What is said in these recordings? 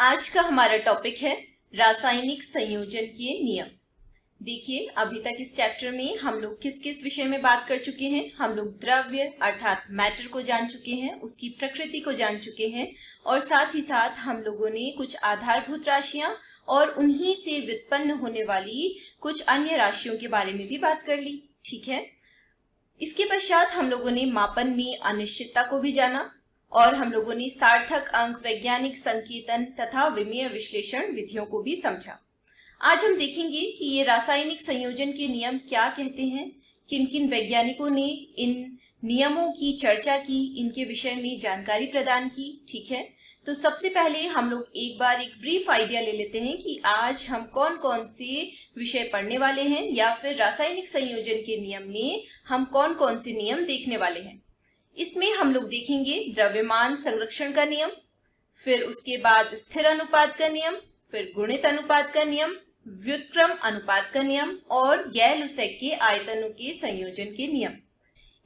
आज का हमारा टॉपिक है रासायनिक संयोजन के नियम। देखिए, अभी तक इस चैप्टर में हम लोग किस किस विषय में बात कर चुके हैं। हम लोग द्रव्य अर्थात मैटर को जान चुके हैं, उसकी प्रकृति को जान चुके हैं और साथ ही साथ हम लोगों ने कुछ आधारभूत राशियां और उन्हीं से व्युत्पन्न होने वाली कुछ अन्य राशियों के बारे में भी बात कर ली। ठीक है, इसके पश्चात हम लोगों ने मापन में अनिश्चितता को भी जाना और हम लोगों ने सार्थक अंक, वैज्ञानिक संकेतन तथा विमेय विश्लेषण विधियों को भी समझा। आज हम देखेंगे कि ये रासायनिक संयोजन के नियम क्या कहते हैं, किन किन वैज्ञानिकों ने इन नियमों की चर्चा की, इनके विषय में जानकारी प्रदान की। ठीक है, तो सबसे पहले हम लोग एक बार एक ब्रीफ आइडिया ले लेते हैं कि आज हम कौन कौन से विषय पढ़ने वाले हैं या फिर रासायनिक संयोजन के नियम में हम कौन कौन से नियम देखने वाले हैं। इसमें हम लोग देखेंगे द्रव्यमान संरक्षण का नियम, फिर उसके बाद स्थिर अनुपात का नियम, फिर गुणित अनुपात का नियम, व्युत्क्रम अनुपात का नियम और गैर-लुसेक के आयतनों के संयोजन के नियम।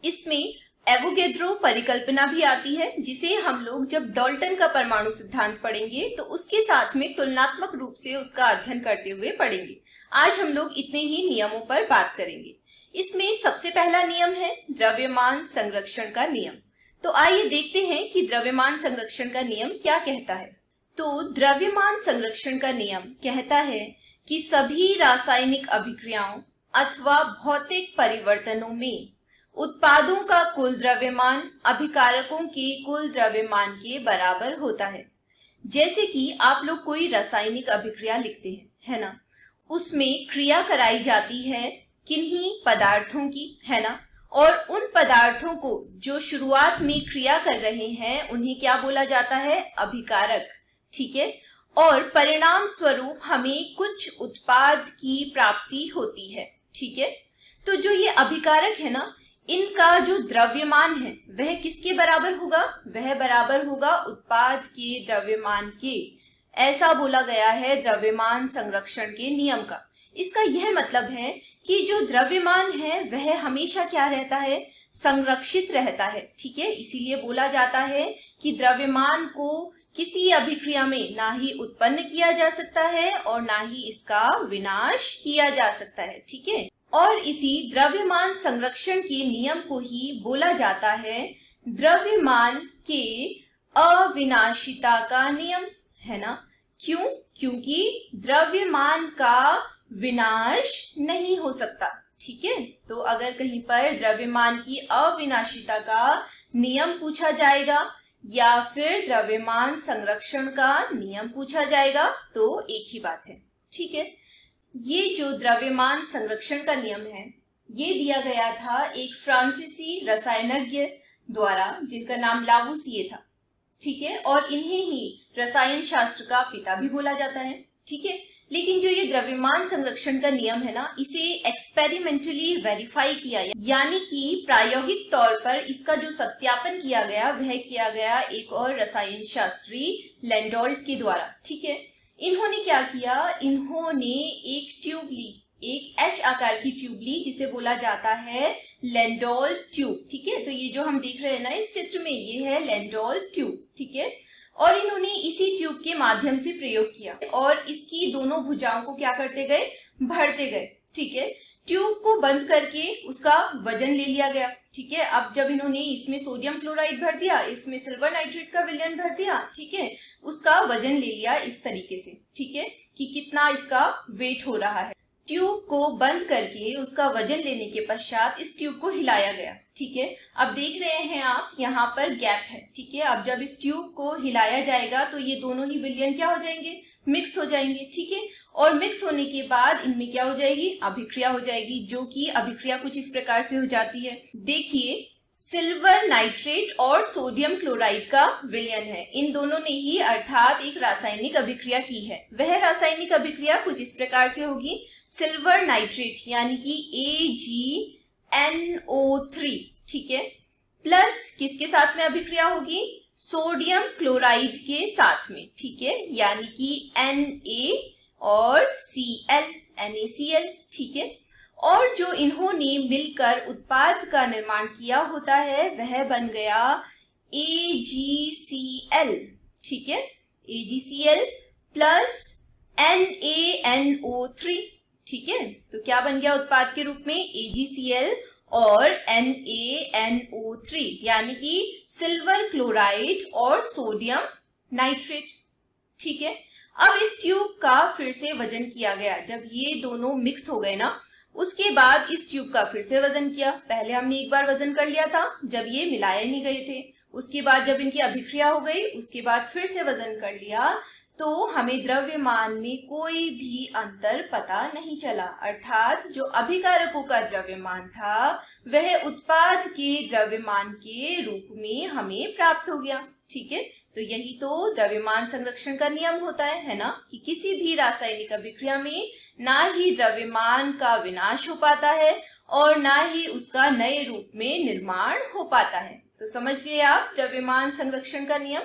इसमें एवोगैड्रो परिकल्पना भी आती है, जिसे हम लोग जब डाल्टन का परमाणु सिद्धांत पढ़ेंगे तो उसके साथ में तुलनात्मक रूप से उसका अध्ययन करते हुए पढ़ेंगे। आज हम लोग इतने ही नियमों पर बात करेंगे। इसमें सबसे पहला नियम है द्रव्यमान संरक्षण का नियम। तो आइए देखते हैं कि द्रव्यमान संरक्षण का नियम क्या कहता है। तो द्रव्यमान संरक्षण का नियम कहता है कि सभी रासायनिक अभिक्रियाओं अथवा भौतिक परिवर्तनों में उत्पादों का कुल द्रव्यमान अभिकारकों के कुल द्रव्यमान के बराबर होता है। जैसे कि आप लोग कोई रासायनिक अभिक्रिया लिखते हैं, है ना, उसमें क्रिया कराई जाती है किन्हीं पदार्थों की, है ना, और उन पदार्थों को जो शुरुआत में क्रिया कर रहे हैं उन्हें क्या बोला जाता है? अभिकारक। ठीक है, और परिणाम स्वरूप हमें कुछ उत्पाद की प्राप्ति होती है। ठीक है, तो जो ये अभिकारक है ना, इनका जो द्रव्यमान है वह किसके बराबर होगा? वह बराबर होगा उत्पाद के द्रव्यमान के। ऐसा बोला गया है द्रव्यमान संरक्षण के नियम का। इसका यह मतलब है कि जो द्रव्यमान है वह हमेशा क्या रहता है? संरक्षित रहता है। ठीक है, इसीलिए बोला जाता है कि द्रव्यमान को किसी अभिक्रिया में ना ही उत्पन्न किया जा सकता है और ना ही इसका विनाश किया जा सकता है। ठीक है, और इसी द्रव्यमान संरक्षण के नियम को ही बोला जाता है द्रव्यमान के अविनाशिता का नियम, है ना। क्यों? क्योंकि द्रव्यमान का विनाश नहीं हो सकता। ठीक है, तो अगर कहीं पर द्रव्यमान की अविनाशिता का नियम पूछा जाएगा या फिर द्रव्यमान संरक्षण का नियम पूछा जाएगा तो एक ही बात है। ठीक है, ये जो द्रव्यमान संरक्षण का नियम है ये दिया गया था एक फ्रांसीसी रसायनज्ञ द्वारा जिनका नाम लावूसिए था। ठीक है, और इन्हें ही रसायन शास्त्र का पिता भी बोला जाता है। ठीक है, लेकिन जो ये द्रव्यमान संरक्षण का नियम है ना, इसे एक्सपेरिमेंटली वेरीफाई किया, यानी कि प्रायोगिक तौर पर इसका जो सत्यापन किया गया वह किया गया एक और रसायन शास्त्री लैंडोल्ट के द्वारा। ठीक है, इन्होंने क्या किया? इन्होंने एक ट्यूब ली, एक एच आकार की ट्यूब ली जिसे बोला जाता है लैंडोल्ट ट्यूब। ठीक है, तो ये जो हम देख रहे हैं ना इस चित्र में, ये है लैंडोल्ट ट्यूब। ठीक है, और इन्होंने इसी ट्यूब के माध्यम से प्रयोग किया और इसकी दोनों भुजाओं को क्या करते गए? भरते गए। ठीक है, ट्यूब को बंद करके उसका वजन ले लिया गया। ठीक है, अब जब इन्होंने इसमें सोडियम क्लोराइड भर दिया, इसमें सिल्वर नाइट्रेट का विलयन भर दिया, ठीक है, उसका वजन ले लिया इस तरीके से। ठीक है, कि कितना इसका वेट हो रहा है। ट्यूब को बंद करके उसका वजन लेने के पश्चात इस ट्यूब को हिलाया गया। ठीक है, अब देख रहे हैं आप यहाँ पर गैप है। ठीक है, अब जब इस ट्यूब को हिलाया जाएगा तो ये दोनों ही विलयन क्या हो जाएंगे? मिक्स हो जाएंगे। ठीक है, और मिक्स होने के बाद इनमें क्या हो जाएगी? अभिक्रिया हो जाएगी, जो कि अभिक्रिया कुछ इस प्रकार से हो जाती है। देखिए, सिल्वर नाइट्रेट और सोडियम क्लोराइड का विलयन है, इन दोनों ने ही अर्थात एक रासायनिक अभिक्रिया की है। वह रासायनिक अभिक्रिया कुछ इस प्रकार से होगी, सिल्वर नाइट्रेट यानी कि AgNO3, ठीक है, प्लस किसके साथ में अभिक्रिया होगी? सोडियम क्लोराइड के साथ में। ठीक है, यानी कि Na और Cl, NaCl। ठीक है, और जो इन्होंने मिलकर उत्पाद का निर्माण किया होता है वह बन गया AgCl। ठीक है, AgCl प्लस NaNO3। ठीक है, तो क्या बन गया उत्पाद के रूप में? AgCl और NaNO3, यानी कि सिल्वर क्लोराइड और सोडियम नाइट्रेट। ठीक है, अब इस ट्यूब का फिर से वजन किया गया। जब ये दोनों मिक्स हो गए ना, उसके बाद इस ट्यूब का फिर से वजन किया। पहले हमने एक बार वजन कर लिया था जब ये मिलाए नहीं गए थे, उसके बाद जब इनकी अभिक्रिया हो गई उसके बाद फिर से वजन कर लिया, तो हमें द्रव्यमान में कोई भी अंतर पता नहीं चला। अर्थात जो अभिकारकों का द्रव्यमान था वह उत्पाद के द्रव्यमान के रूप में हमें प्राप्त हो गया। ठीक है, तो यही तो द्रव्यमान संरक्षण का नियम होता है ना, कि किसी भी रासायनिक अभिक्रिया में ना ही द्रव्यमान का विनाश हो पाता है और ना ही उसका नए रूप में निर्माण हो पाता है। तो समझ गए आप द्रव्यमान संरक्षण का नियम।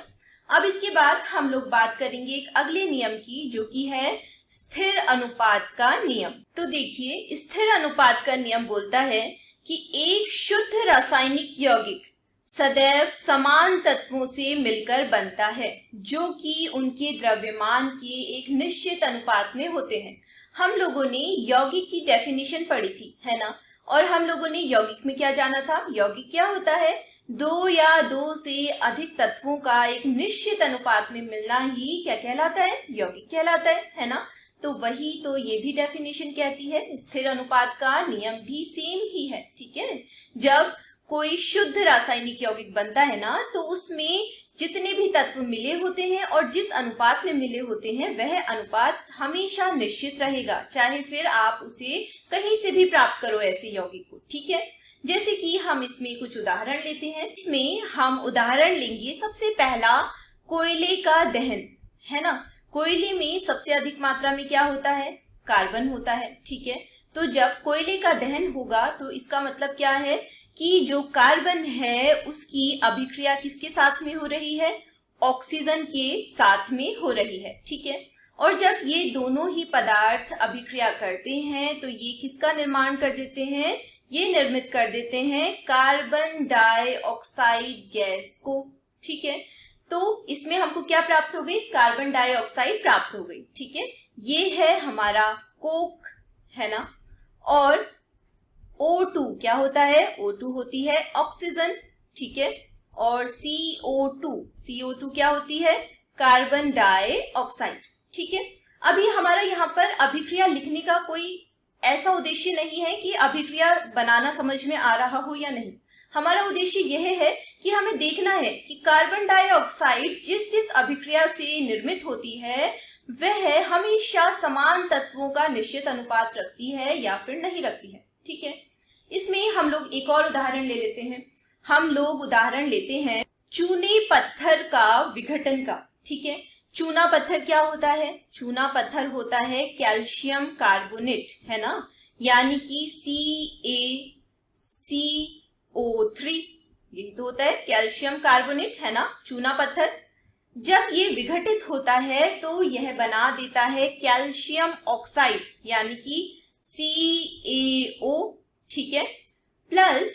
अब इसके बाद हम लोग बात करेंगे एक अगले नियम की, जो कि है स्थिर अनुपात का नियम। तो देखिए, स्थिर अनुपात का नियम बोलता है कि एक शुद्ध रासायनिक यौगिक सदैव समान तत्वों से मिलकर बनता है, जो कि उनके द्रव्यमान के एक निश्चित अनुपात में होते हैं। हम लोगों ने यौगिक की डेफिनेशन पढ़ी थी, है ना, और हम लोगों ने यौगिक में क्या जाना था? यौगिक क्या होता है? दो या दो से अधिक तत्वों का एक निश्चित अनुपात में मिलना ही क्या कहलाता है? यौगिक कहलाता है ना। तो वही तो ये भी डेफिनेशन कहती है। स्थिर अनुपात का नियम भी सेम ही है। ठीक है, जब कोई शुद्ध रासायनिक यौगिक बनता है ना, तो उसमें जितने भी तत्व मिले होते हैं और जिस अनुपात में मिले होते हैं वह अनुपात हमेशा निश्चित रहेगा, चाहे फिर आप उसे कहीं से भी प्राप्त करो ऐसे यौगिक को। ठीक है, जैसे कि हम इसमें कुछ उदाहरण लेते हैं। इसमें हम उदाहरण लेंगे, सबसे पहला कोयले का दहन, है ना। कोयले में सबसे अधिक मात्रा में क्या होता है? कार्बन होता है। ठीक है, तो जब कोयले का दहन होगा तो इसका मतलब क्या है कि जो कार्बन है उसकी अभिक्रिया किसके साथ में हो रही है? ऑक्सीजन के साथ में हो रही है। ठीक है, और जब ये दोनों ही पदार्थ अभिक्रिया करते हैं तो ये किसका निर्माण कर देते हैं? ये निर्मित कर देते हैं कार्बन डाइऑक्साइड गैस को। ठीक है, तो इसमें हमको क्या प्राप्त हो गई? कार्बन डाइऑक्साइड प्राप्त हो गई। ठीक है, ये है हमारा कोक, है ना। और O2 क्या होता है? O2 होती है ऑक्सीजन। ठीक है, और CO2 क्या होती है? Carbon dioxide. ठीक है, अभी हमारा यहाँ पर अभिक्रिया लिखने का कोई ऐसा उद्देश्य नहीं है कि अभिक्रिया बनाना समझ में आ रहा हो या नहीं। हमारा उद्देश्य यह है कि हमें देखना है कि कार्बन डाइऑक्साइड जिस जिस अभिक्रिया से निर्मित होती है वह हमेशा समान तत्वों का निश्चित अनुपात रखती है या फिर नहीं रखती है। ठीक है, इसमें हम लोग एक और उदाहरण ले लेते हैं। हम लोग उदाहरण लेते हैं चूने पत्थर का विघटन का। ठीक है, चूना पत्थर क्या होता है? चूना पत्थर होता है कैल्शियम कार्बोनेट, है ना, यानी कि CaCO3, यही तो होता है कैल्शियम कार्बोनेट, है ना, चूना पत्थर। जब ये विघटित होता है तो यह बना देता है कैल्शियम ऑक्साइड, यानी कि CaO। ठीक है, प्लस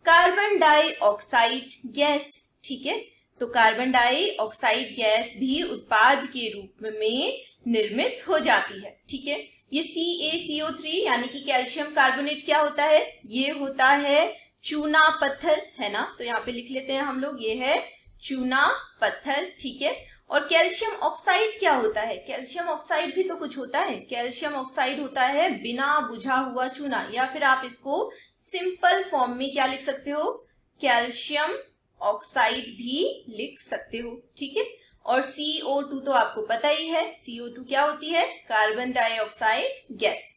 कार्बन डाइऑक्साइड गैस। ठीक है, तो कार्बन डाइऑक्साइड गैस भी उत्पाद के रूप में निर्मित हो जाती है। ठीक है, ये CaCO3 यानी कि कैल्शियम कार्बोनेट क्या होता है? ये होता है चूना पत्थर, है ना। तो यहाँ पे लिख लेते हैं हम लोग, ये है चूना पत्थर। ठीक है, और कैल्शियम ऑक्साइड क्या होता है? कैल्शियम ऑक्साइड भी तो कुछ होता है। कैल्शियम ऑक्साइड होता है बिना बुझा हुआ चूना, या फिर आप इसको सिंपल फॉर्म में क्या लिख सकते हो? कैल्शियम ऑक्साइड भी लिख सकते हो। ठीक है, और CO2 तो आपको पता ही है। CO2 क्या होती है? Carbon dioxide gas.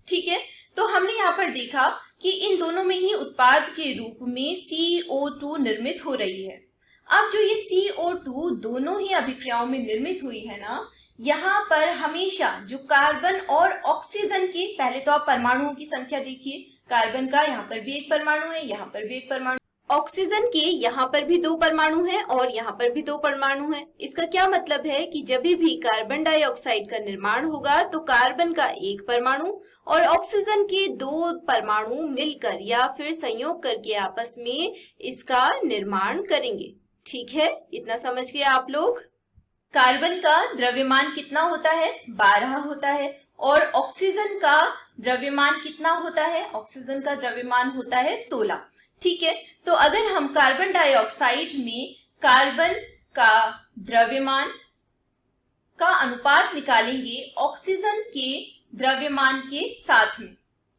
ठीक है, तो हमने यहाँ पर देखा कि इन दोनों में ही उत्पाद के रूप में CO2 निर्मित हो रही है। अब जो ये CO2 दोनों ही अभिक्रियाओं में निर्मित हुई है ना, यहाँ पर हमेशा जो कार्बन और ऑक्सीजन के, पहले तो आप परमाणुओं की संख्या देखिए, कार्बन का यहाँ पर भी एक परमाणु है, यहाँ पर भी एक परमाणु, ऑक्सीजन के यहाँ पर भी 2 परमाणु हैं और यहाँ पर भी 2 परमाणु हैं। इसका क्या मतलब है कि जब भी कार्बन डाइऑक्साइड का निर्माण होगा तो कार्बन का 1 परमाणु और ऑक्सीजन के 2 परमाणु मिलकर या फिर संयोग करके आपस में इसका निर्माण करेंगे। ठीक है, इतना समझ गए आप लोग? कार्बन का द्रव्यमान कितना होता है? 12 होता है। और ऑक्सीजन का द्रव्यमान कितना होता है? ऑक्सीजन का द्रव्यमान होता है 16। ठीक है, तो अगर हम कार्बन डाइऑक्साइड में कार्बन का द्रव्यमान का अनुपात निकालेंगे ऑक्सीजन के द्रव्यमान के साथ में,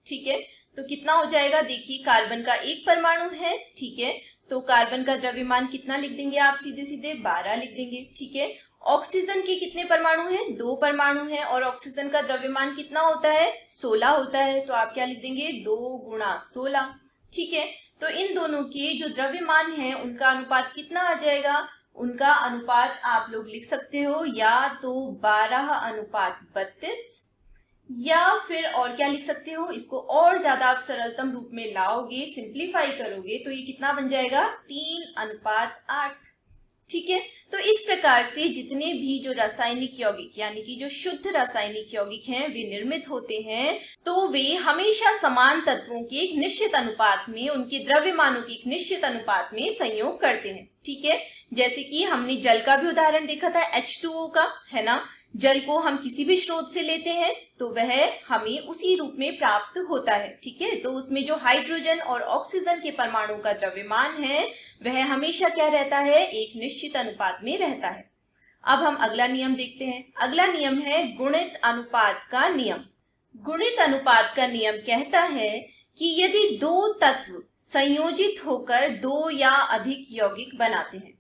ठीक है, तो कितना हो जाएगा? देखिए, कार्बन का एक परमाणु है, ठीक है, तो कार्बन का द्रव्यमान कितना लिख देंगे आप? सीधे सीधे 12 लिख देंगे। ठीक है, ऑक्सीजन के कितने परमाणु हैं? 2 परमाणु हैं और ऑक्सीजन का द्रव्यमान कितना होता है? 16 होता है, तो आप क्या लिख देंगे? 2 गुणा 16। ठीक है, तो इन दोनों के जो द्रव्यमान है उनका अनुपात कितना आ जाएगा? उनका अनुपात आप लोग लिख सकते हो या तो 12:32, या फिर और क्या लिख सकते हो? इसको और ज्यादा आप सरलतम रूप में लाओगे, सिंप्लीफाई करोगे तो ये कितना बन जाएगा? 3:8। ठीक है, तो इस प्रकार से जितने भी जो रासायनिक यौगिक यानी कि जो शुद्ध रासायनिक यौगिक हैं वे निर्मित होते हैं, तो वे हमेशा समान तत्वों के एक निश्चित अनुपात में, उनके द्रव्यमानों के एक निश्चित अनुपात में संयोग करते हैं। ठीक है, जैसे कि हमने जल का भी उदाहरण देखा था, H2O का, है ना। जल को हम किसी भी स्रोत से लेते हैं तो वह हमें उसी रूप में प्राप्त होता है। ठीक है, तो उसमें जो हाइड्रोजन और ऑक्सीजन के परमाणु का द्रव्यमान है वह हमेशा क्या रहता है? एक निश्चित अनुपात में रहता है। अब हम अगला नियम देखते हैं। अगला नियम है गुणित अनुपात का नियम। गुणित अनुपात का नियम कहता है कि यदि दो तत्व संयोजित होकर दो या अधिक यौगिक बनाते हैं,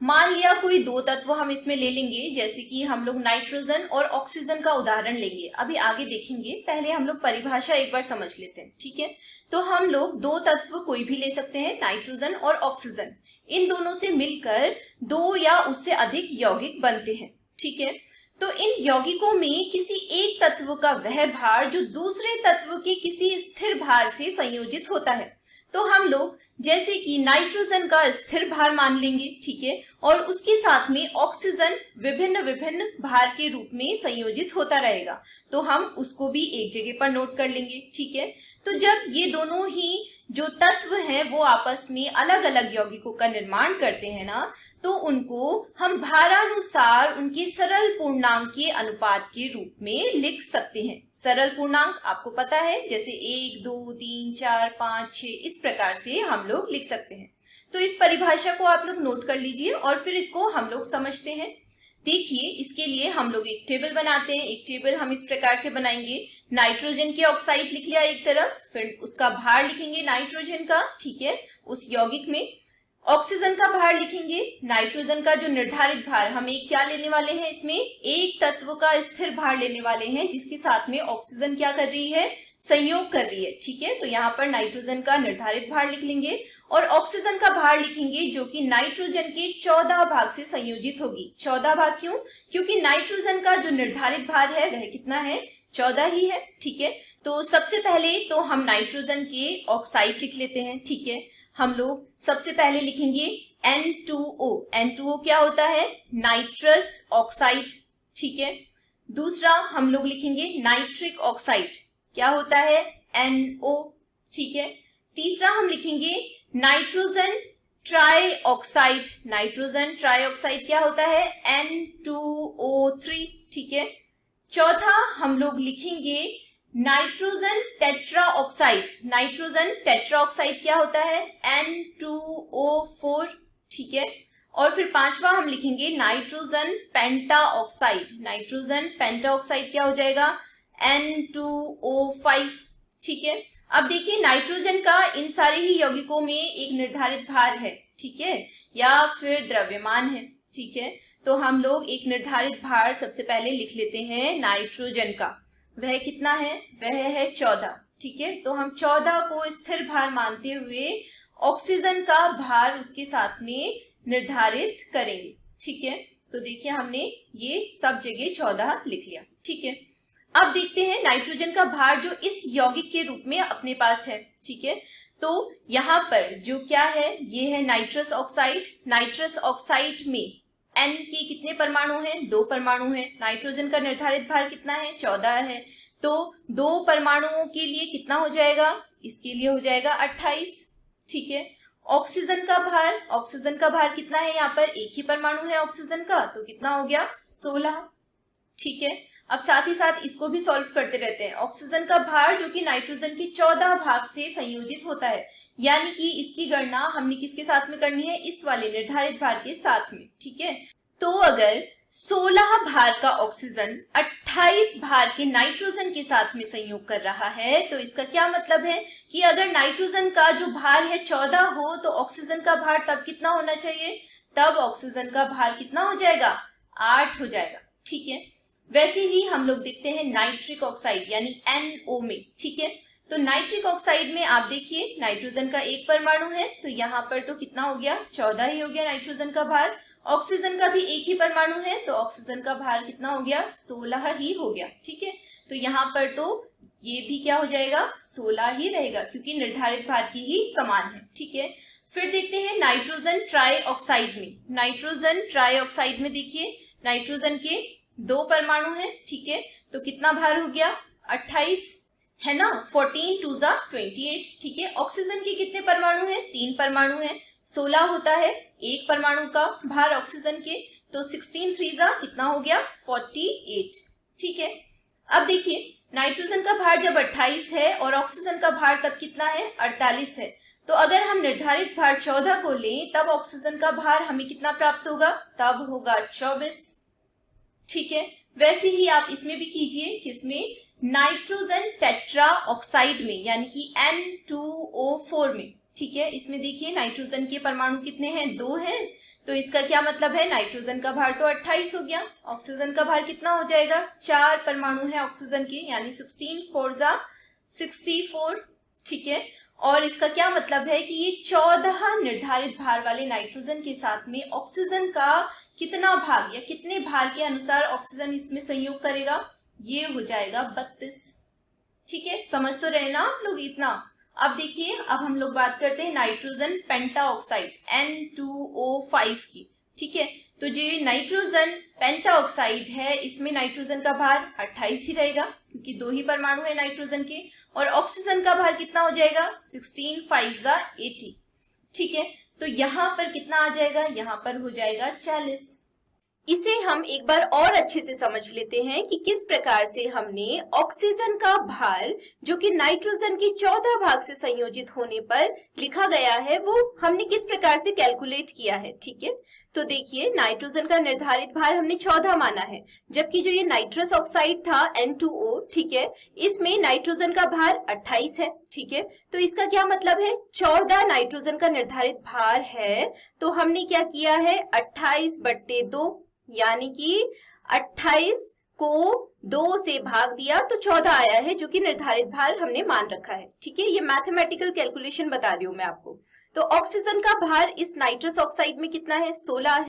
मान लिया कोई दो तत्व हम इसमें ले लेंगे, जैसे कि हम लोग नाइट्रोजन और ऑक्सीजन का उदाहरण लेंगे, अभी आगे देखेंगे, पहले हम लोग परिभाषा एक बार समझ लेते हैं। ठीक है, तो हम लोग दो तत्व कोई भी ले सकते हैं, नाइट्रोजन और ऑक्सीजन, इन दोनों से मिलकर दो या उससे अधिक यौगिक बनते हैं। ठीक है, तो इन यौगिकों में किसी एक तत्व का वह भार जो दूसरे तत्व के किसी स्थिर भार से संयोजित होता है, तो हम लोग जैसे कि नाइट्रोजन का स्थिर भार मान लेंगे, ठीक है, और उसके साथ में ऑक्सीजन विभिन्न विभिन्न भार के रूप में संयोजित होता रहेगा, तो हम उसको भी एक जगह पर नोट कर लेंगे। ठीक है, तो जब ये दोनों ही जो तत्व हैं वो आपस में अलग अलग यौगिकों का निर्माण करते हैं ना, तो उनको हम भारानुसार उनके सरल पूर्णांक के अनुपात के रूप में लिख सकते हैं। सरल पूर्णांक आपको पता है, जैसे 1, 2, 3, 4, 5, 6, इस प्रकार से हम लोग लिख सकते हैं। तो इस परिभाषा को आप लोग नोट कर लीजिए और फिर इसको हम लोग समझते हैं। देखिए, इसके लिए हम लोग एक टेबल बनाते हैं। एक टेबल हम इस प्रकार से बनाएंगे, नाइट्रोजन के ऑक्साइड लिख लिया एक तरफ, फिर उसका भार लिखेंगे नाइट्रोजन का, ठीक है, उस यौगिक में। ऑक्सीजन का भार लिखेंगे, नाइट्रोजन का जो निर्धारित भार, हम एक क्या लेने वाले हैं, इसमें एक तत्व का स्थिर भार लेने वाले हैं जिसके साथ में ऑक्सीजन क्या कर रही है? संयोग कर रही है। ठीक है, तो यहाँ पर नाइट्रोजन का निर्धारित भार लिख लेंगे और ऑक्सीजन का भार लिखेंगे जो कि नाइट्रोजन के 14 भाग से संयोजित होगी। 14 भाग क्यों? क्योंकि नाइट्रोजन का जो निर्धारित भार है वह कितना है? 14 ही है। ठीक है, तो सबसे पहले तो हम नाइट्रोजन के ऑक्साइड लिख लेते हैं। ठीक है, हम लोग सबसे पहले लिखेंगे N2O। N2O क्या होता है? Nitrous oxide. ठीक है, दूसरा हम लोग लिखेंगे नाइट्रिक ऑक्साइड, क्या होता है? NO। ठीक है, तीसरा हम लिखेंगे nitrogen try oxide. Nitrogen try oxide क्या होता है? N2O3। ठीक है, चौथा हम लोग लिखेंगे nitrogen tetra oxide. Nitrogen tetra oxide क्या होता है? N2O4। ठीक है, और फिर पांचवा हम लिखेंगे नाइट्रोजन पेंटा ऑक्साइड। नाइट्रोजन पेंटा ऑक्साइड क्या हो जाएगा? N2O5। ठीक है, अब देखिए, नाइट्रोजन का इन सारे ही यौगिकों में एक निर्धारित भार है, ठीक है, या फिर द्रव्यमान है। ठीक है, तो हम लोग एक निर्धारित भार सबसे पहले लिख लेते हैं नाइट्रोजन का, वह कितना है? वह है 14। ठीक है, तो हम 14 को स्थिर भार मानते हुए ऑक्सीजन का भार उसके साथ में निर्धारित करेंगे। ठीक है, तो देखिए हमने ये सब जगह 14 लिख लिया। ठीक है, अब देखते हैं नाइट्रोजन का भार जो इस यौगिक के रूप में अपने पास है। ठीक है, तो यहाँ पर जो क्या है, ये है नाइट्रस ऑक्साइड। नाइट्रस ऑक्साइड में N के कितने परमाणु हैं? 2 परमाणु हैं। नाइट्रोजन का निर्धारित भार कितना है? 14 है। तो 2 परमाणुओं के लिए कितना हो जाएगा? इसके लिए हो जाएगा 28। ठीक है, ऑक्सीजन का भार कितना है, यहाँ पर एक ही परमाणु है ऑक्सीजन का, तो कितना हो गया 16। ठीक है, अब साथ ही साथ इसको भी सॉल्व करते रहते हैं। ऑक्सीजन का भार जो कि नाइट्रोजन के 14 भाग से संयोजित होता है, यानी कि इसकी गणना हमने किसके साथ में करनी है, इस वाले निर्धारित भार के साथ में। ठीक है, तो अगर 16 भार का ऑक्सीजन 28 भार के नाइट्रोजन के साथ में संयोग कर रहा है, तो इसका क्या मतलब है कि अगर नाइट्रोजन का जो भार है 14 हो, तो ऑक्सीजन का भार तब कितना होना चाहिए, तब ऑक्सीजन का भार कितना हो जाएगा, 8 हो जाएगा। ठीक है, वैसे ही हम लोग देखते हैं नाइट्रिक ऑक्साइड यानी NO में। ठीक है, तो नाइट्रिक ऑक्साइड में आप देखिए नाइट्रोजन का एक परमाणु है, तो यहाँ पर तो कितना हो गया, 14 ही हो गया नाइट्रोजन का भार। ऑक्सीजन का भी एक ही परमाणु है, तो ऑक्सीजन का भार कितना हो गया, 16 ही हो गया। ठीक है, तो यहाँ पर तो ये भी क्या हो जाएगा, 16 ही रहेगा, क्योंकि निर्धारित भार की ही समान है। ठीक है, फिर देखते हैं नाइट्रोजन ट्राईऑक्साइड में। नाइट्रोजन ट्राईऑक्साइड में देखिए नाइट्रोजन के 2 परमाणु हैं। ठीक है, तो कितना भार हो गया, 28 है ना, 14 2 जा 28। ठीक है, ऑक्सीजन के कितने परमाणु हैं, 3 परमाणु हैं, 16 होता है एक परमाणु का भार ऑक्सीजन के, तो 16 3 जा कितना हो गया, 48। ठीक है, अब देखिए नाइट्रोजन का भार जब 28 है और ऑक्सीजन का भार तब कितना है, 48 है, तो अगर हम निर्धारित भार 14 को लें, तब ऑक्सीजन का भार हमें कितना प्राप्त होगा, तब होगा 24। ठीक है, वैसे ही आप इसमें भी कीजिए, किसमें, नाइट्रोजन टेट्रा ऑक्साइड में, यानी कि N2O4 में। ठीक है, इसमें देखिए नाइट्रोजन के परमाणु कितने हैं, 2 हैं, तो इसका क्या मतलब है, नाइट्रोजन का भार तो 28 हो गया, ऑक्सीजन का भार कितना हो जाएगा, 4 परमाणु है ऑक्सीजन के, यानी 16 4 जा 64। ठीक है, और इसका क्या मतलब है कि ये 14 निर्धारित भार वाले नाइट्रोजन के साथ में ऑक्सीजन का कितना भाग या कितने भार के अनुसार ऑक्सीजन इसमें संयोग करेगा, ये हो जाएगा 32। ठीक है, समझ तो रहे ना आप लोग इतना। अब देखिए, अब हम लोग बात करते हैं नाइट्रोजन पेंटाऑक्साइड N2O5 की। ठीक है, तो जो नाइट्रोजन पेंटाऑक्साइड है, इसमें नाइट्रोजन का भार 28 ही रहेगा, क्योंकि 2 ही परमाणु है नाइट्रोजन के, और ऑक्सीजन का भार कितना हो जाएगा, 16 5 जा 80। ठीक है, तो यहाँ पर कितना आ जाएगा, यहाँ पर हो जाएगा 40। इसे हम एक बार और अच्छे से समझ लेते हैं कि किस प्रकार से हमने ऑक्सीजन का भार जो कि नाइट्रोजन की 14 भाग से संयोजित होने पर लिखा गया है, वो हमने किस प्रकार से कैलकुलेट किया है। ठीक है, तो देखिए नाइट्रोजन का निर्धारित भार हमने 14 माना है, जबकि जो ये नाइट्रस ऑक्साइड था N2O, ठीक है, इसमें नाइट्रोजन का भार 28 है। ठीक है, तो इसका क्या मतलब है, 14 नाइट्रोजन का निर्धारित भार है, तो हमने क्या किया है, 28/2, यानी कि 28 को 2 से भाग दिया तो 14 आया है, जो कि निर्धारित भार हमने मान रखा है। ठीक है, ये मैथमेटिकल कैलकुलेशन बता रही हूं मैं आपको। तो ऑक्सीजन का भार इस नाइट्रस ऑक्साइड में कितना है, 16 है।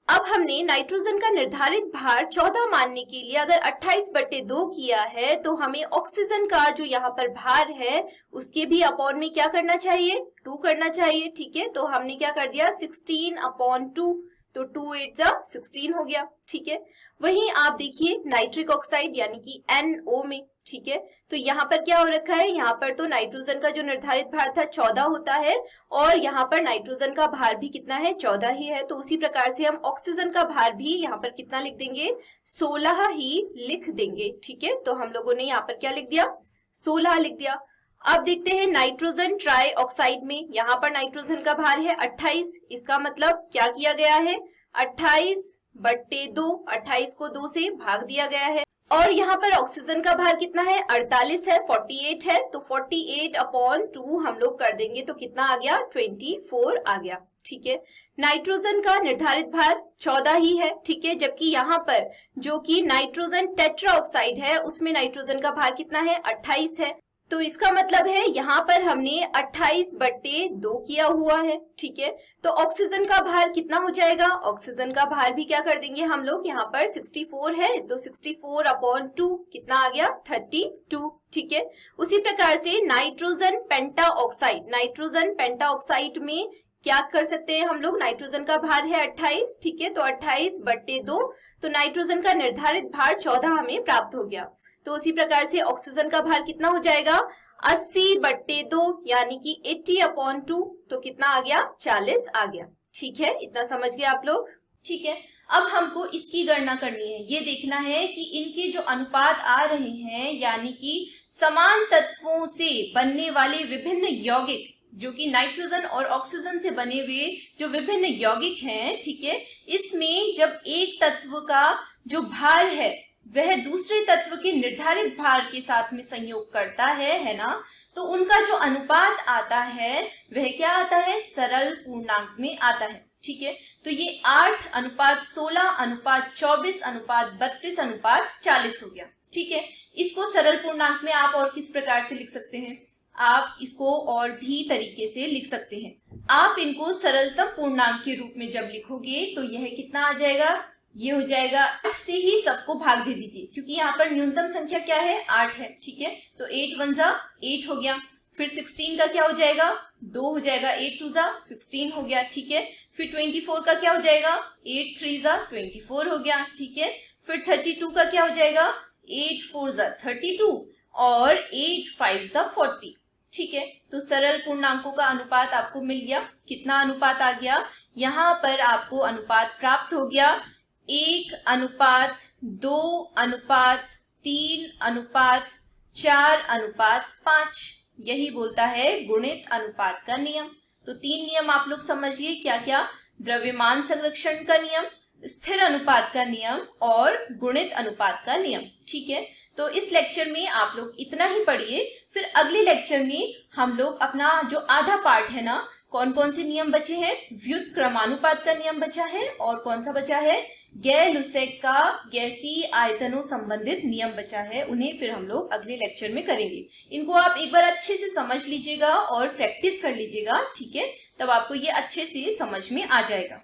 अब हमने नाइट्रोजन का निर्धारित भार 14 मानने के लिए अगर 28/2 किया है, तो हमें ऑक्सीजन का जो यहाँ पर भार है उसके भी अपॉन में क्या करना चाहिए, 2 करना चाहिए। ठीक है, तो हमने क्या कर दिया, 16/2, तो 2 8 जा 16 हो गया। ठीक है, वहीं आप देखिए नाइट्रिक ऑक्साइड यानी कि NO में। ठीक है, तो यहाँ पर क्या हो रखा है, यहाँ पर तो नाइट्रोजन का जो निर्धारित भार था 14 होता है, और यहाँ पर नाइट्रोजन का भार भी कितना है, 14 ही है। तो उसी प्रकार से हम ऑक्सीजन का भार भी यहाँ पर कितना लिख देंगे, 16 ही लिख देंगे। ठीक है, तो हम लोगों ने यहाँ पर क्या लिख दिया, 16 लिख दिया। अब देखते हैं नाइट्रोजन ट्राईऑक्साइड में, यहाँ पर नाइट्रोजन का भार है 28, इसका मतलब क्या किया गया है, 28/2, 28 को 2 से भाग दिया गया है। और यहाँ पर ऑक्सीजन का भार कितना है, 48 है, 48 है, तो 48/2 हम लोग कर देंगे, तो कितना आ गया, 24 आ गया। ठीक है, नाइट्रोजन का निर्धारित भार 14 ही है। ठीक है, जबकि यहाँ पर जो कि नाइट्रोजन टेट्राऑक्साइड है, उसमें नाइट्रोजन का भार कितना है, 28 है। तो इसका मतलब है यहाँ पर हमने 28/2 किया हुआ है। ठीक है, तो ऑक्सीजन का भार कितना हो जाएगा, ऑक्सीजन का भार भी क्या कर देंगे हम लोग, यहाँ पर 64 है, तो 64/2 कितना आ गया, 32। ठीक है, उसी प्रकार से नाइट्रोजन पेंटाऑक्साइड, नाइट्रोजन पेंटाऑक्साइड में क्या कर सकते हैं हम लोग, नाइट्रोजन का भार है 28। ठीक है, तो 28/2, तो नाइट्रोजन का निर्धारित भार 14 हमें प्राप्त हो गया। तो उसी प्रकार से ऑक्सीजन का भार कितना हो जाएगा, 80/2 यानी कि 80/2, तो कितना आ गया? 40 आ गया। ठीक है, इतना समझ गए आप लोग? ठीक है, अब हमको इसकी गणना करनी है। ये देखना है कि इनके जो अनुपात आ रहे हैं, यानी कि समान तत्वों से बनने वाले विभिन्न यौगिक, जो कि नाइट्रोजन और ऑक्सीजन से बने हुए जो विभिन्न यौगिक हैं, ठीक है, इसमें जब एक तत्व का जो भार है वह दूसरे तत्व के निर्धारित भार के साथ में संयोग करता है ना, तो उनका जो अनुपात आता है वह क्या आता है? सरल पूर्णांक में आता है। ठीक है, तो ये 8:16:24:32:40 हो गया। ठीक है, इसको सरल पूर्णांक में आप और किस प्रकार से लिख सकते हैं? आप इसको और भी तरीके से लिख सकते हैं। आप इनको सरलतम पूर्णांक के रूप में जब लिखोगे तो यह कितना आ जाएगा? ये हो जाएगा 8 से ही सबको भाग दे दीजिए, क्योंकि यहाँ पर न्यूनतम संख्या क्या है? 8 है। ठीक है, तो 8 1 जा 8 हो गया। फिर 16 का क्या हो जाएगा? 2 हो जाएगा। 8 2 जा 16 हो गया। ठीक है, फिर 24 का क्या हो जाएगा? 8 3 जा 24 हो गया। ठीक है, फिर 32 का क्या हो जाएगा? 8 4 जा 32 और 8 5 जा 40। ठीक है, तो सरल पूर्णांकों का अनुपात आपको मिल गया। कितना अनुपात आ गया? यहाँ पर आपको अनुपात प्राप्त हो गया 1:3:3:4:5। यही बोलता है गुणित अनुपात का नियम। तो 3 नियम आप लोग समझिए, क्या क्या? द्रव्यमान संरक्षण का नियम, स्थिर अनुपात का नियम और गुणित अनुपात का नियम। ठीक है, तो इस लेक्चर में आप लोग इतना ही पढ़िए। फिर अगले लेक्चर में हम लोग अपना जो आधा पार्ट है ना, कौन कौन से नियम बचे हैं? व्युत्क्रमानुपात का नियम बचा है, और कौन सा बचा है? गैर-लुसेक का गैसीय आयतनों संबंधित नियम बचा है। उन्हें फिर हम लोग अगले लेक्चर में करेंगे। इनको आप एक बार अच्छे से समझ लीजिएगा और प्रैक्टिस कर लीजिएगा। ठीक है, तब आपको ये अच्छे से समझ में आ जाएगा।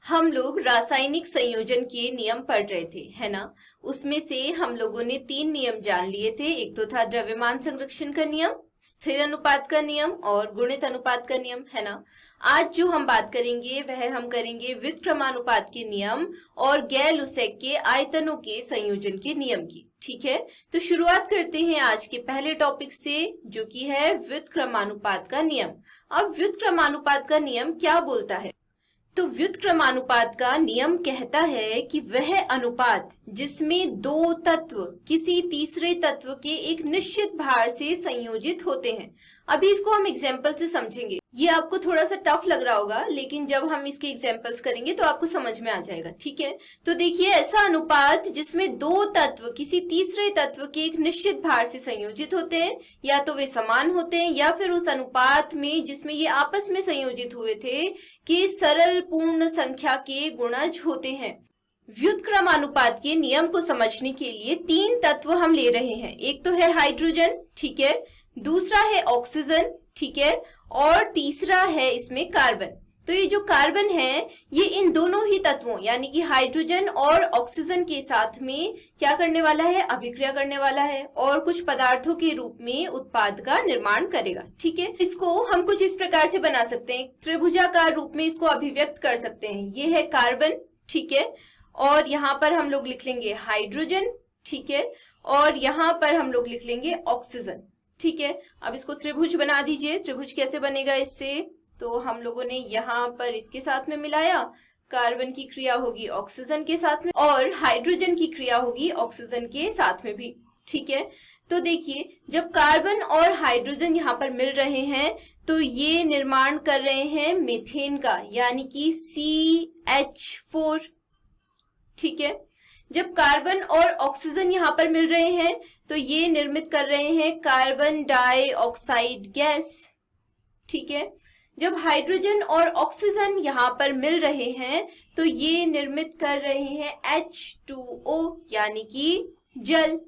हम लोग रासायनिक संयोजन के नियम पढ़ रहे थे, है ना? उसमें से हम लोगों ने 3 नियम जान लिए थे। एक तो था द्रव्यमान संरक्षण का नियम, स्थिर अनुपात का नियम और गुणित अनुपात का नियम, है ना? आज जो हम बात करेंगे वह हम करेंगे व्युत्क्रमानुपात के नियम और गैर-लुसेक के आयतनों के संयोजन के नियम की। ठीक है, तो शुरुआत करते हैं आज के पहले टॉपिक से, जो कि है व्युत्क्रमानुपात का नियम। अब व्युत्क्रमानुपात का नियम क्या बोलता है? तो व्युत्क्रमानुपात का नियम कहता है कि वह अनुपात जिसमें 2 तत्व किसी तीसरे तत्व के एक निश्चित भार से संयोजित होते हैं। अभी इसको हम एग्जाम्पल से समझेंगे। ये आपको थोड़ा सा टफ लग रहा होगा, लेकिन जब हम इसके एग्जाम्पल्स करेंगे तो आपको समझ में आ जाएगा। ठीक है, तो देखिए, ऐसा अनुपात जिसमें 2 तत्व किसी तीसरे तत्व के एक निश्चित भार से संयोजित होते हैं, या तो वे समान होते हैं, या फिर उस अनुपात में जिसमें ये आपस में संयोजित हुए थे कि सरल पूर्ण संख्या के गुणज होते हैं। व्युत्क्रमानुपात के नियम को समझने के लिए 3 तत्व हम ले रहे हैं। एक तो है हाइड्रोजन, ठीक है, दूसरा है ऑक्सीजन, ठीक है, और तीसरा है इसमें कार्बन। तो ये जो कार्बन है, ये इन दोनों ही तत्वों यानी कि हाइड्रोजन और ऑक्सीजन के साथ में क्या करने वाला है? अभिक्रिया करने वाला है और कुछ पदार्थों के रूप में उत्पाद का निर्माण करेगा। ठीक है, इसको हम कुछ इस प्रकार से बना सकते हैं, त्रिभुजाकार रूप में इसको अभिव्यक्त कर सकते हैं। ये है कार्बन, ठीक है, और यहाँ पर हम लोग लिख लेंगे हाइड्रोजन, ठीक है, और यहाँ पर हम लोग लिख लेंगे ऑक्सीजन। ठीक है, अब इसको त्रिभुज बना दीजिए। त्रिभुज कैसे बनेगा इससे? तो हम लोगों ने यहाँ पर इसके साथ में मिलाया, कार्बन की क्रिया होगी ऑक्सीजन के साथ में और हाइड्रोजन की क्रिया होगी ऑक्सीजन के साथ में भी। ठीक है, तो देखिए, जब कार्बन और हाइड्रोजन यहाँ पर मिल रहे हैं तो ये निर्माण कर रहे हैं मीथेन का, यानी कि CH4। ठीक है, जब कार्बन और ऑक्सीजन यहाँ पर मिल रहे हैं तो ये निर्मित कर रहे हैं कार्बन डाइऑक्साइड गैस। ठीक है, जब हाइड्रोजन और ऑक्सीजन यहाँ पर मिल रहे हैं तो ये निर्मित कर रहे हैं H2O यानी कि जल।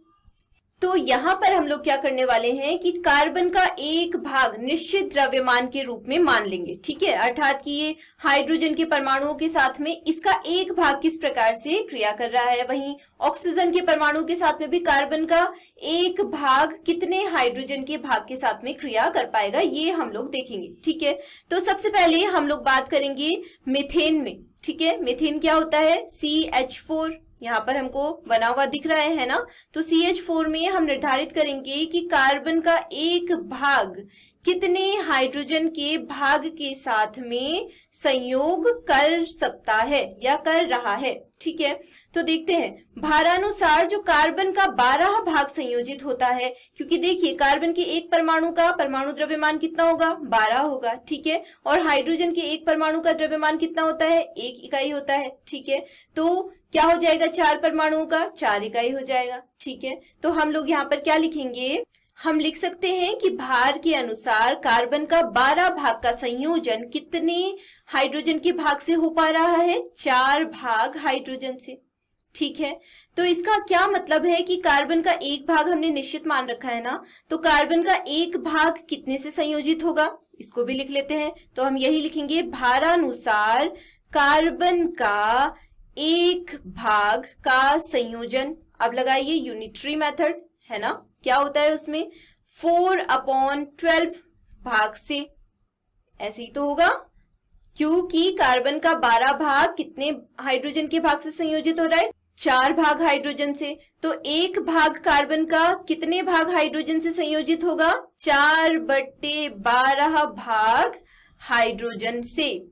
तो यहाँ पर हम लोग क्या करने वाले हैं कि कार्बन का एक भाग निश्चित द्रव्यमान के रूप में मान लेंगे। ठीक है, अर्थात कि ये हाइड्रोजन के परमाणुओं के साथ में इसका एक भाग किस प्रकार से क्रिया कर रहा है, वहीं ऑक्सीजन के परमाणु के साथ में भी कार्बन का एक भाग कितने हाइड्रोजन के भाग के साथ में क्रिया कर पाएगा, ये हम लोग देखेंगे। ठीक है, तो सबसे पहले हम लोग बात करेंगे मीथेन में। ठीक है, मीथेन क्या होता है? CH4 यहाँ पर हमको बना हुआ दिख रहा है ना। तो CH4 में हम निर्धारित करेंगे कि कार्बन का एक भाग कितने हाइड्रोजन के भाग के साथ में संयोग कर सकता है या कर रहा है। ठीक है, तो देखते हैं भारानुसार जो कार्बन का 12 भाग संयोजित होता है, क्योंकि देखिए कार्बन के एक परमाणु का परमाणु द्रव्यमान कितना होगा, 12 होगा। ठीक है, और हाइड्रोजन के एक परमाणु का द्रव्यमान कितना होता है, 1 इकाई होता है। ठीक है, तो क्या हो जाएगा, 4 परमाणुओं का 4 इकाई हो जाएगा। ठीक है, तो हम लोग यहाँ पर क्या लिखेंगे, हम लिख सकते हैं कि भार के अनुसार कार्बन का 12 भाग का संयोजन कितने हाइड्रोजन के भाग से हो पा रहा है, 4 भाग हाइड्रोजन से। ठीक है, तो इसका क्या मतलब है कि कार्बन का एक भाग हमने निश्चित मान रखा है ना, तो कार्बन का एक भाग कितने से संयोजित होगा, इसको भी लिख लेते हैं। तो हम यही लिखेंगे, भारानुसार कार्बन का एक भाग का संयोजन। अब लगाइए यूनिटरी मेथड, है ना, क्या होता है उसमें 4/12 भाग से, ऐसे ही तो होगा, क्योंकि कार्बन का 12 भाग कितने हाइड्रोजन के भाग से संयोजित हो रहा है, 4 भाग हाइड्रोजन से। तो एक भाग कार्बन का कितने भाग हाइड्रोजन से संयोजित होगा, 4/12 भाग हाइड्रोजन से।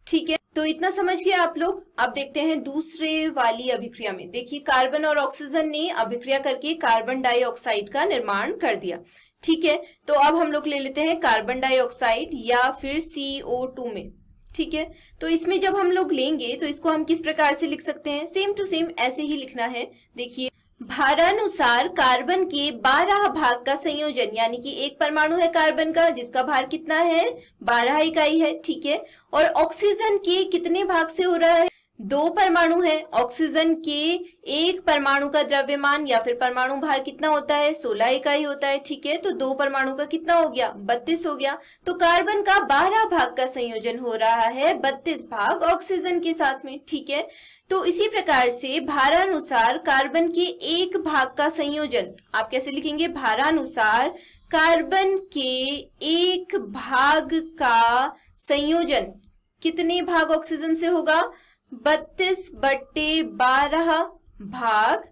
ठीक है, तो इतना समझ गए आप लोग। अब देखते हैं दूसरे वाली अभिक्रिया में। देखिए कार्बन और ऑक्सीजन ने अभिक्रिया करके कार्बन डाइऑक्साइड का निर्माण कर दिया। ठीक है, तो अब हम लोग ले लेते हैं कार्बन डाइऑक्साइड या फिर CO2 में। ठीक है, तो इसमें जब हम लोग लेंगे तो इसको हम किस प्रकार से लिख सकते हैं, सेम टू सेम ऐसे ही लिखना है। देखिए भारानुसार कार्बन के 12 भाग का संयोजन, यानी कि एक परमाणु है कार्बन का जिसका भार कितना है, 12 इकाई है। ठीक है, और ऑक्सीजन के कितने भाग से हो रहा है, 2 परमाणु है। ऑक्सीजन के एक परमाणु का द्रव्यमान या फिर परमाणु भार कितना होता है, 16 इकाई होता है। ठीक है, तो 2 परमाणु का कितना हो गया, 32 हो गया। तो कार्बन का 12 भाग का संयोजन हो रहा है 32 भाग ऑक्सीजन के साथ में। ठीक है, तो इसी प्रकार से भारानुसार कार्बन के एक भाग का संयोजन आप कैसे लिखेंगे, भारानुसार कार्बन के एक भाग का संयोजन कितने भाग ऑक्सीजन से होगा, 32/12 भाग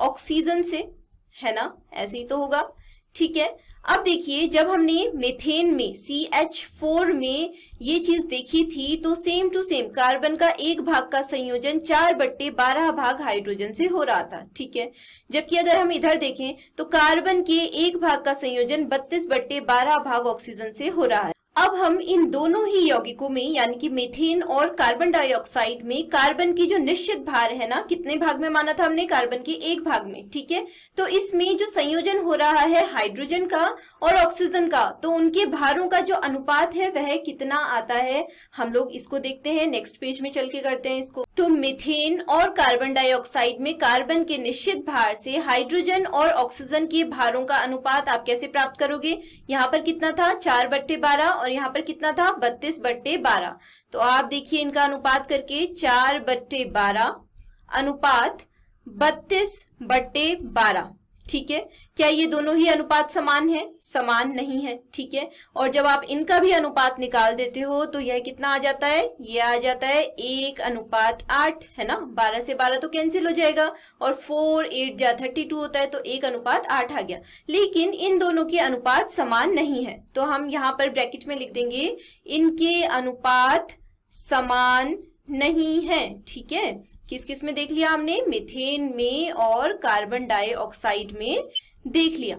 ऑक्सीजन से, है ना, ऐसे ही तो होगा। ठीक है, अब देखिए जब हमने मीथेन में CH4 में ये चीज देखी थी तो सेम टू सेम कार्बन का एक भाग का संयोजन 4/12 भाग हाइड्रोजन से हो रहा था। ठीक है, जबकि अगर हम इधर देखें तो कार्बन के एक भाग का संयोजन 32/12 भाग ऑक्सीजन से हो रहा है। अब हम इन दोनों ही यौगिकों में यानी कि मीथेन और कार्बन डाइऑक्साइड में कार्बन की जो निश्चित भार है ना, कितने भाग में माना था हमने, कार्बन के एक भाग में। ठीक है, तो इसमें जो संयोजन हो रहा है हाइड्रोजन का और ऑक्सीजन का, तो उनके भारों का जो अनुपात है वह कितना आता है, हम लोग इसको देखते हैं। नेक्स्ट पेज में चल के करते हैं इसको। तो मीथेन और कार्बन डाइऑक्साइड में कार्बन के निश्चित भार से हाइड्रोजन और ऑक्सीजन के भारों का अनुपात आप कैसे प्राप्त करोगे, यहाँ पर कितना था, 4/12 और यहाँ पर कितना था, 32/12। तो आप देखिए इनका अनुपात करके 4/12 अनुपात 32/12। ठीक है, क्या ये दोनों ही अनुपात समान है, समान नहीं है। ठीक है, और जब आप इनका भी अनुपात निकाल देते हो तो यह कितना आ जाता है, ये आ जाता है 1:8, है ना, 12 से 12 तो कैंसिल हो जाएगा और 4×8 = 32 होता है, तो 1:8 आ गया। लेकिन इन दोनों के अनुपात समान नहीं है, तो हम यहाँ पर ब्रैकेट में लिख देंगे इनके अनुपात समान नहीं है। ठीक है, किस किस में देख लिया हमने, मीथेन में और कार्बन डाइऑक्साइड में देख लिया।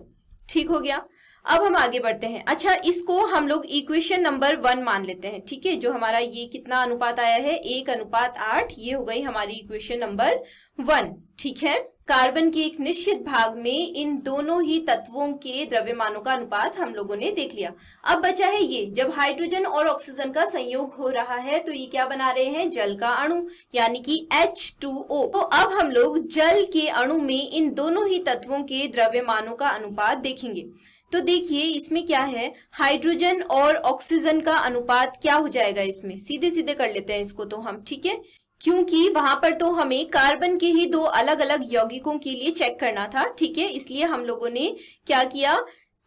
ठीक हो गया, अब हम आगे बढ़ते हैं। अच्छा, इसको हम लोग इक्वेशन नंबर 1 मान लेते हैं। ठीक है, जो हमारा ये कितना अनुपात आया है, 1:8, ये हो गई हमारी इक्वेशन नंबर 1। ठीक है, कार्बन के एक निश्चित भाग में इन दोनों ही तत्वों के द्रव्यमानों का अनुपात हम लोगों ने देख लिया। अब बचा है ये, जब हाइड्रोजन और ऑक्सीजन का संयोग हो रहा है तो ये क्या बना रहे हैं, जल का अणु, यानी कि H2O। तो अब हम लोग जल के अणु में इन दोनों ही तत्वों के द्रव्यमानों का अनुपात देखेंगे। तो देखिए इसमें क्या है, हाइड्रोजन और ऑक्सीजन का अनुपात क्या हो जाएगा, इसमें सीधे सीधे कर लेते हैं इसको तो हम। ठीक है, क्योंकि वहां पर तो हमें कार्बन के ही 2 अलग अलग यौगिकों के लिए चेक करना था। ठीक है, इसलिए हम लोगों ने क्या किया,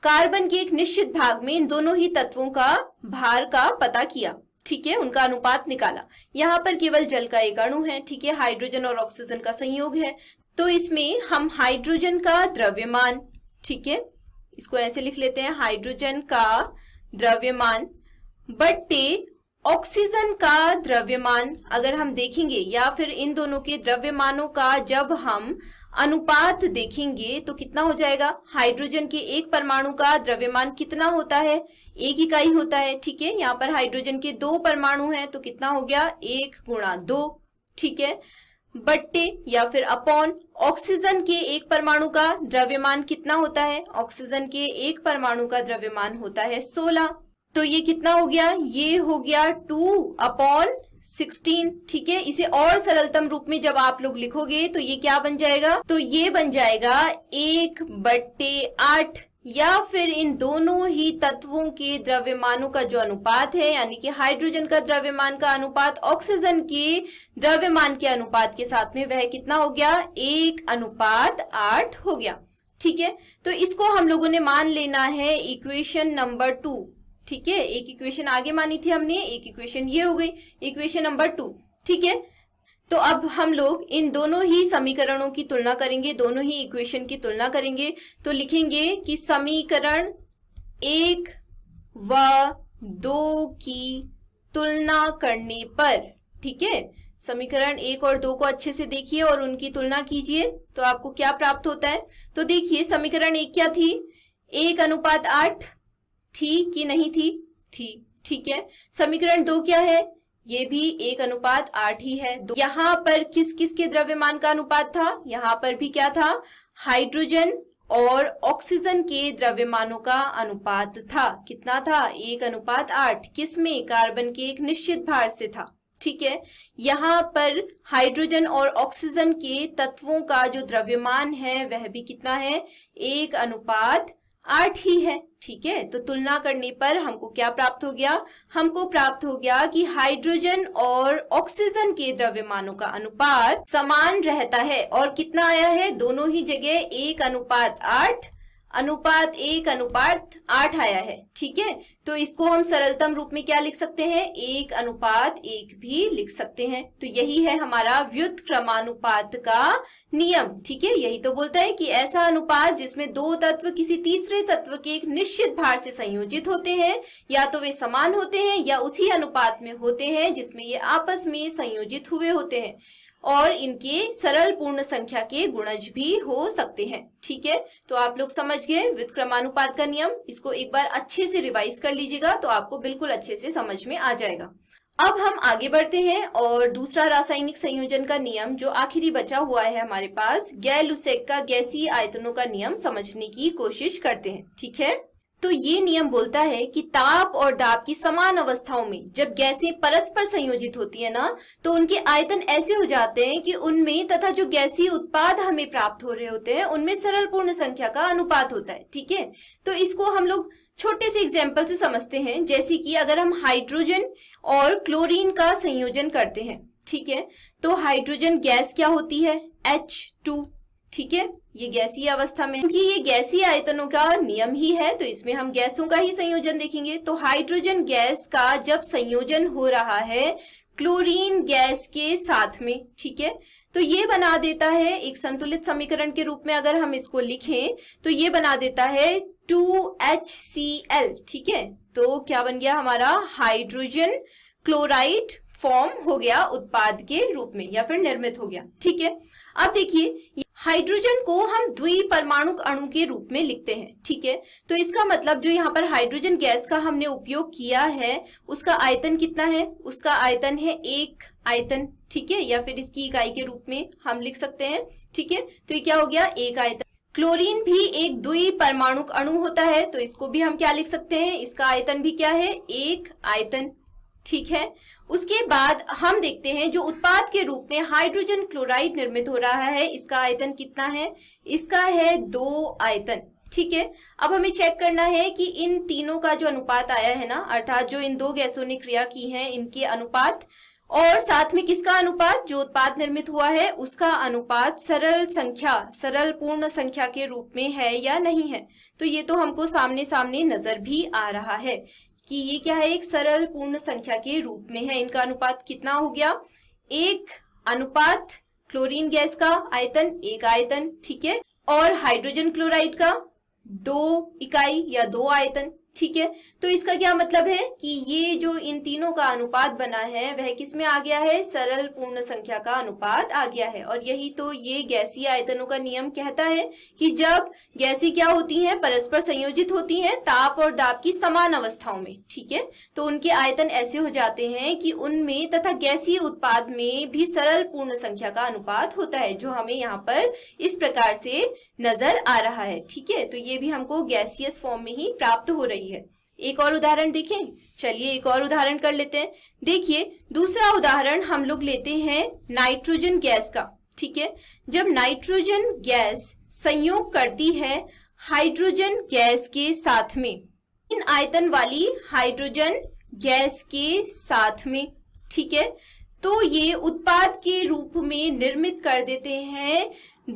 कार्बन के एक निश्चित भाग में इन दोनों ही तत्वों का भार का पता किया। ठीक है, उनका अनुपात निकाला। यहाँ पर केवल जल का एक अणु है, ठीक है, हाइड्रोजन और ऑक्सीजन का संयोग है, तो इसमें हम हाइड्रोजन का द्रव्यमान, ठीक है, इसको ऐसे लिख लेते हैं, हाइड्रोजन का द्रव्यमान बट्टे ऑक्सीजन का द्रव्यमान अगर हम देखेंगे, या फिर इन दोनों के द्रव्यमानों का जब हम अनुपात देखेंगे तो कितना हो जाएगा। हाइड्रोजन के एक परमाणु का द्रव्यमान कितना होता है, 1 इकाई होता है, ठीक है। यहाँ पर हाइड्रोजन के 2 परमाणु हैं तो कितना हो गया, 1 गुणा 2, ठीक है, बट्टे या फिर अपॉन ऑक्सीजन के एक परमाणु का द्रव्यमान कितना होता है, ऑक्सीजन के एक परमाणु का द्रव्यमान होता है 16, तो ये कितना हो गया, ये हो गया 2/16, ठीक है। इसे और सरलतम रूप में जब आप लोग लिखोगे तो ये क्या बन जाएगा, तो ये बन जाएगा 1/8, या फिर इन दोनों ही तत्वों के द्रव्यमानों का जो अनुपात है, यानी कि हाइड्रोजन का द्रव्यमान का अनुपात ऑक्सीजन के द्रव्यमान के अनुपात के साथ में वह कितना हो गया, 1:8 हो गया, ठीक है। तो इसको हम लोगों ने मान लेना है इक्वेशन नंबर 2, ठीक है। एक इक्वेशन आगे मानी थी हमने, एक इक्वेशन ये हो गई इक्वेशन नंबर 2, ठीक है। तो अब हम लोग इन दोनों ही समीकरणों की तुलना करेंगे, दोनों ही इक्वेशन की तुलना करेंगे, तो लिखेंगे कि समीकरण 1 व 2 की तुलना करने पर, ठीक है, समीकरण 1 और 2 को अच्छे से देखिए और उनकी तुलना कीजिए तो आपको क्या प्राप्त होता है। तो देखिए समीकरण 1 क्या थी, 1:8 थी कि नहीं थी, थी, ठीक है। समीकरण 2 क्या है, ये भी 1:8 ही है। यहाँ पर किस किस के द्रव्यमान का अनुपात था, यहाँ पर भी क्या था, हाइड्रोजन और ऑक्सीजन के द्रव्यमानों का अनुपात था, कितना था, 1:8, किसमें, कार्बन के एक निश्चित भार से था, ठीक है। यहाँ पर हाइड्रोजन और ऑक्सीजन के तत्वों का जो द्रव्यमान है वह भी कितना है, 1:8 ही है, ठीक है। तो तुलना करने पर हमको क्या प्राप्त हो गया, हमको प्राप्त हो गया कि हाइड्रोजन और ऑक्सीजन के द्रव्यमानों का अनुपात समान रहता है, और कितना आया है, दोनों ही जगह 1:8 अनुपात 1:8 आया है, ठीक है। तो इसको हम सरलतम रूप में क्या लिख सकते हैं, 1:1 भी लिख सकते हैं। तो यही है हमारा व्युत्क्रमानुपात का नियम, ठीक है। यही तो बोलता है कि ऐसा अनुपात जिसमें दो तत्व किसी तीसरे तत्व के एक निश्चित भार से संयोजित होते हैं, या तो वे समान होते हैं या उसी अनुपात में होते हैं जिसमें ये आपस में संयोजित हुए होते हैं, और इनके सरल पूर्ण संख्या के गुणज भी हो सकते हैं, ठीक है। तो आप लोग समझ गए व्युत्क्रमानुपात का नियम, इसको एक बार अच्छे से रिवाइज कर लीजिएगा तो आपको बिल्कुल अच्छे से समझ में आ जाएगा। अब हम आगे बढ़ते हैं और दूसरा रासायनिक संयोजन का नियम जो आखिरी बचा हुआ है हमारे पास, गैल-लुसेक का गैसीय आयतनों का नियम समझने की कोशिश करते हैं, ठीक है। तो ये नियम बोलता है कि ताप और दाब की समान अवस्थाओं में जब गैसें परस्पर संयोजित होती है ना, तो उनके आयतन ऐसे हो जाते हैं कि उनमें तथा जो गैसीय उत्पाद हमें प्राप्त हो रहे होते हैं उनमें सरल पूर्ण संख्या का अनुपात होता है, ठीक है। तो इसको हम लोग छोटे से एग्जाम्पल से समझते हैं, जैसे कि अगर हम हाइड्रोजन और क्लोरीन का संयोजन करते हैं, ठीक है, तो हाइड्रोजन गैस क्या होती है, H2, ठीक है, ये गैसीय अवस्था में, क्योंकि ये गैसीय आयतनों का नियम ही है तो इसमें हम गैसों का ही संयोजन देखेंगे। तो हाइड्रोजन गैस का जब संयोजन हो रहा है क्लोरीन गैस के साथ में, ठीक है, तो ये बना देता है एक संतुलित समीकरण के रूप में, अगर हम इसको लिखें तो ये बना देता है 2HCl, ठीक है। तो क्या बन गया हमारा, हाइड्रोजन क्लोराइड फॉर्म हो गया उत्पाद के रूप में, या फिर निर्मित हो गया, ठीक है। अब देखिए हाइड्रोजन को हम द्विपरमाणुक अणु के रूप में लिखते हैं, ठीक है। तो इसका मतलब जो यहाँ पर हाइड्रोजन गैस का हमने उपयोग किया है उसका आयतन कितना है, उसका आयतन है 1 आयतन, ठीक है, या फिर इसकी इकाई के रूप में हम लिख सकते हैं, ठीक है। तो ये क्या हो गया, 1 आयतन। क्लोरीन भी एक द्विपरमाणुक अणु होता है तो इसको भी हम क्या लिख सकते हैं, इसका आयतन भी क्या है, 1 आयतन, ठीक है। उसके बाद हम देखते हैं जो उत्पाद के रूप में हाइड्रोजन क्लोराइड निर्मित हो रहा है, इसका आयतन कितना है, इसका है 2 आयतन, ठीक है। अब हमें चेक करना है कि इन तीनों का जो अनुपात आया है ना, अर्थात जो इन दो गैसों ने क्रिया की है इनके अनुपात, और साथ में किसका अनुपात, जो उत्पाद निर्मित हुआ है उसका अनुपात सरल संख्या, सरल पूर्ण संख्या के रूप में है या नहीं है। तो ये तो हमको सामने सामने नजर भी आ रहा है। कि ये क्या है, एक सरल पूर्ण संख्या के रूप में है। इनका अनुपात कितना हो गया, 1 अनुपात क्लोरीन गैस का आयतन 1 आयतन, ठीक है, और हाइड्रोजन क्लोराइड का 2 इकाई या 2 आयतन, ठीक है। तो इसका क्या मतलब है कि ये जो इन तीनों का अनुपात बना है वह किस में आ गया है, सरल पूर्ण संख्या का अनुपात आ गया है। और यही तो ये गैसीय आयतनों का नियम कहता है कि जब गैसें क्या होती हैं, परस्पर संयोजित होती हैं ताप और दाब की समान अवस्थाओं में, ठीक है, तो उनके आयतन ऐसे हो जाते हैं कि उनमें तथा गैसीय उत्पाद में भी सरल पूर्ण संख्या का अनुपात होता है, जो हमें यहाँ पर इस प्रकार से नजर आ रहा है, ठीक है। तो ये भी हमको गैसियस फॉर्म में ही प्राप्त हो रही है। एक और उदाहरण देखें, चलिए एक और उदाहरण कर लेते हैं। देखिए दूसरा उदाहरण हम लोग लेते हैं नाइट्रोजन गैस का, ठीक है। जब नाइट्रोजन गैस संयोग करती है हाइड्रोजन गैस के साथ में, इन आयतन वाली हाइड्रोजन गैस के साथ में, ठीक है, तो ये उत्पाद के रूप में निर्मित कर देते हैं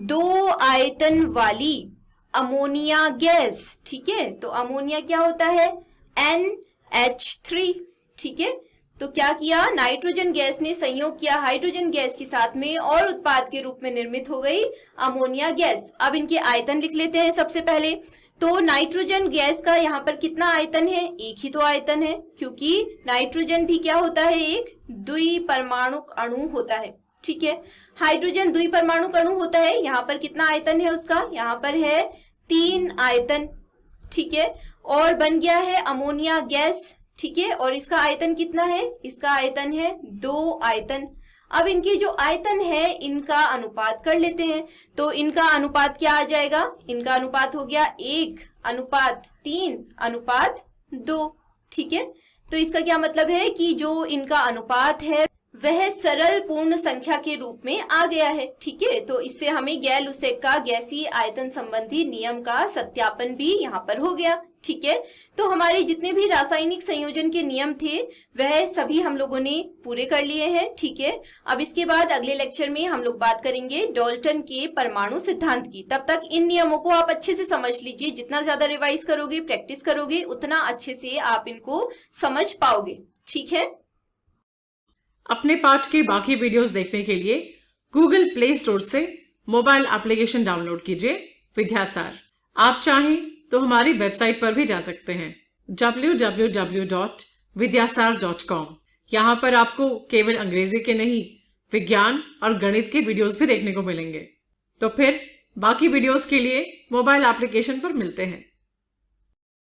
2 आयतन वाली अमोनिया गैस, ठीक है। तो अमोनिया क्या होता है, NH3, ठीक है। तो क्या किया, नाइट्रोजन गैस ने संयोग किया हाइड्रोजन गैस के साथ में और उत्पाद के रूप में निर्मित हो गई अमोनिया गैस। अब इनके आयतन लिख लेते हैं सबसे पहले। तो नाइट्रोजन गैस का यहाँ पर कितना आयतन है, एक ही तो आयतन है, क्योंकि नाइट्रोजन भी क्या होता है, एक द्विपरमाणुक अणु होता है, ठीक है। हाइड्रोजन द्विपरमाणुक अणु होता है, यहाँ पर कितना आयतन है उसका, यहाँ पर है 3 आयतन, ठीक है। और बन गया है अमोनिया गैस, ठीक है, और इसका आयतन कितना है, इसका आयतन है 2 आयतन। अब इनके जो आयतन है इनका अनुपात कर लेते हैं। तो इनका अनुपात क्या आ जाएगा, इनका अनुपात हो गया 1 अनुपात 3 अनुपात 2, ठीक है। तो इसका क्या मतलब है कि जो इनका अनुपात है वह सरल पूर्ण संख्या के रूप में आ गया है, ठीक है। तो इससे हमें गैल-लुसेक का गैसीय आयतन संबंधी नियम का सत्यापन भी यहाँ पर हो गया, ठीक है। तो हमारे जितने भी रासायनिक संयोजन के नियम थे वह सभी हम लोगों ने पूरे कर लिए हैं, ठीक है। अब इसके बाद अगले लेक्चर में हम लोग बात करेंगे डाल्टन के परमाणु सिद्धांत की। तब तक इन नियमों को आप अच्छे से समझ लीजिए, जितना ज्यादा रिवाइज करोगे, प्रैक्टिस करोगे, उतना अच्छे से आप इनको समझ पाओगे, ठीक है। अपने पाठ के बाकी वीडियोस देखने के लिए गूगल प्ले स्टोर से मोबाइल एप्लीकेशन डाउनलोड कीजिए विद्यासार। आप चाहें तो हमारी वेबसाइट पर भी जा सकते हैं www.vidyasar.com। यहाँ पर आपको केवल अंग्रेजी के नहीं, विज्ञान और गणित के वीडियोस भी देखने को मिलेंगे। तो फिर बाकी वीडियोस के लिए मोबाइल एप्लीकेशन पर मिलते हैं।